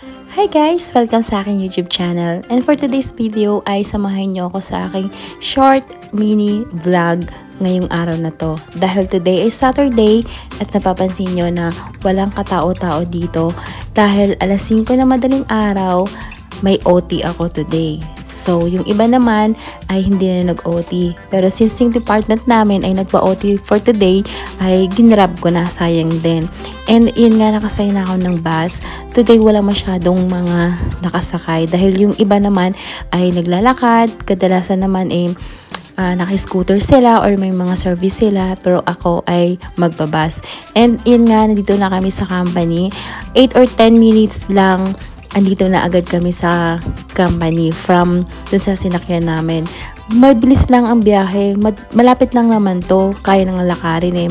Hi guys! Welcome sa aking YouTube channel. And for today's video ay samahan niyo ako sa aking short mini vlog ngayong araw na to. Dahil today is Saturday at napapansin niyo na walang katao-tao dito. Dahil alas 5 na madaling araw, may OT ako today. So, yung iba naman ay hindi na nag-OT. Pero since yung department namin ay nagpa-OT for today, ay ginrab ko na, sayang din. And yun nga, nakasay na ako ng bus. Today wala masyadong mga nakasakay. Dahil yung iba naman ay naglalakad. Kadalasan naman ay naki-scooter sila or may mga service sila. Pero ako ay magbabas. And yun nga, nandito na kami sa company. 8 or 10 minutes lang andito na agad kami sa company from dun sa sinakyan namin. Mabilis lang ang biyahe. Malapit lang naman to. Kaya nang lakarin eh.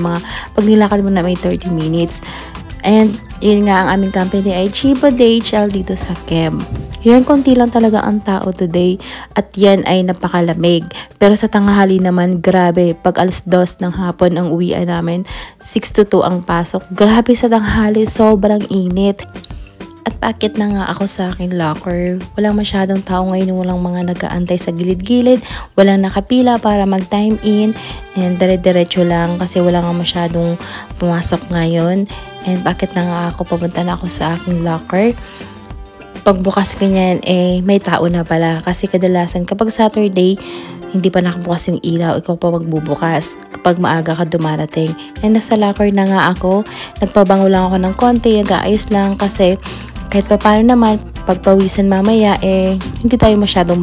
Pag nilakad mo na may 30 minutes. And yun nga, ang aming company ay Chiba DHL dito sa Kem. Yan, konti lang talaga ang tao today. At yan ay napakalamig. Pero sa tanghali naman, grabe. Pag alas 2 ng hapon ang uwian namin, 6 to 2 ang pasok. Grabe sa tanghali, sobrang init. At paakit na nga ako sa aking locker. Walang masyadong tao ngayon, walang mga nag-aantay sa gilid-gilid, walang nakapila para mag-time in, and dire-diretso lang kasi wala nga masyadong pumasok ngayon. And paakit na nga ako, papunta na ako sa aking locker. Pagbukas ko niyan, may tao na pala kasi kadalasan kapag Saturday, hindi pa nakabukas yung ilaw, ikaw pa magbubukas kapag maaga ka dumarating. And nasa locker na nga ako, nagpabango lang ako ng konti, nag-aayos lang kasi kahit pa paano naman, pagpawisan mamaya, hindi tayo masyadong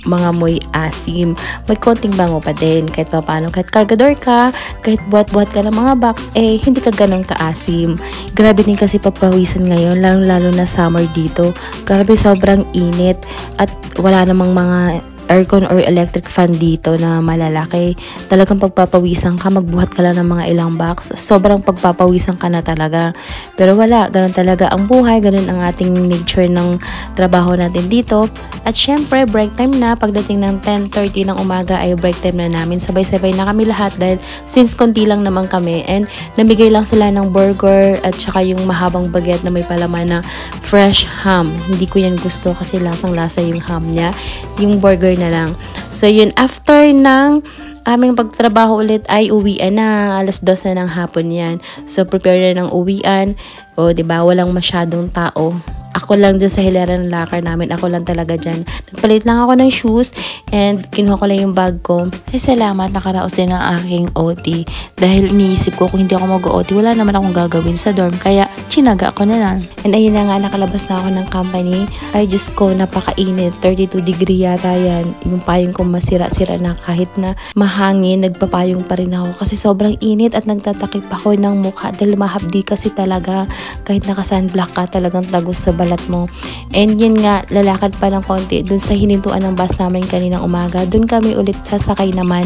mga moy asim. May konting bango pa din. Kahit pa paano, kahit kargador ka, kahit buhat-buhat ka ng mga box, hindi ka ganun ka-asim. Grabe din kasi pagpawisan ngayon, lalo na summer dito. Grabe, sobrang init at wala namang mga aircon or electric fan dito na malalaki. Talagang pagpapawisan ka, magbuhat ka lang ng mga ilang box. Sobrang pagpapawisan ka na talaga. Pero wala, ganun talaga ang buhay, ganun ang ating nature ng trabaho natin dito. At syempre, break time na. Pagdating ng 10:30 ng umaga ay break time na namin. Sabay-sabay na kami lahat dahil since konti lang naman kami. And namigay lang sila ng burger at saka yung mahabang baguette na may palaman na fresh ham. Hindi ko yan gusto kasi lasang-lasa yung ham niya. Yung burger na lang. So yun, after ng aming pagtrabaho ulit ay uwian na. Alas 2 na ng hapon yan. So prepare na ng uwian. O diba, walang masyadong tao. Ako lang dun sa hilera ng locker namin. Ako lang talaga dyan. Nagpalit lang ako ng shoes and kinuha ko lang yung bag ko. Salamat, nakaraos din ang aking OT. Dahil iniisip ko kung hindi ako mag-OT, wala naman akong gagawin sa dorm. Kaya chinaga ko na lang. And ayun na nga, nakalabas na ako ng company. Ay Diyos ko, napakainit. 32 degree yata yan. Yung payong ko masira-sira na kahit na mahangin, nagpapayong pa rin ako. Kasi sobrang init at nagtatakip ako ng mukha. Dahil mahapdi kasi talaga. Kahit naka-sunblock ka, talagang tagos sa balat mo. And yun nga, lalakad pa ng konti dun sa hinintuan ng bus namin kaninang umaga. Dun kami ulit sasakay naman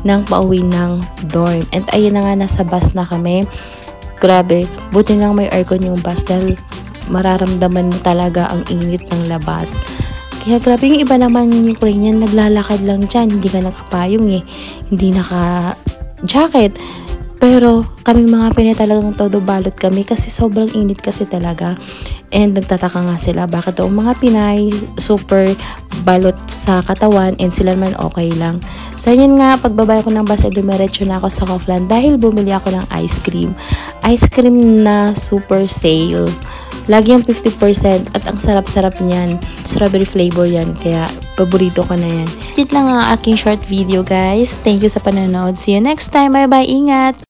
ng pauwi ng dorm. And ayun na nga, nasa bus na kami. Grabe, buti lang may aircon yung bus dahil mararamdaman mo talaga ang init ng labas. Kaya grabe, yung iba naman yung Ukrainian, naglalakad lang dyan, hindi ka nakapayong hindi naka-jacket. Pero kaming mga Pinay talagang todo balot kami kasi sobrang init kasi talaga. And nagtataka nga sila bakit daw mga Pinay super balot sa katawan and sila naman okay lang. So yun nga, pagbabay ko ng bus ay dumiretso na ako sa Kaufland dahil bumili ako ng ice cream. Ice cream na super sale. Lagi yung 50% at ang sarap-sarap niyan. Strawberry flavor yan, kaya paborito ko na yan. Yun lang ang aking short video guys. Thank you sa panonood. See you next time. Bye bye, ingat!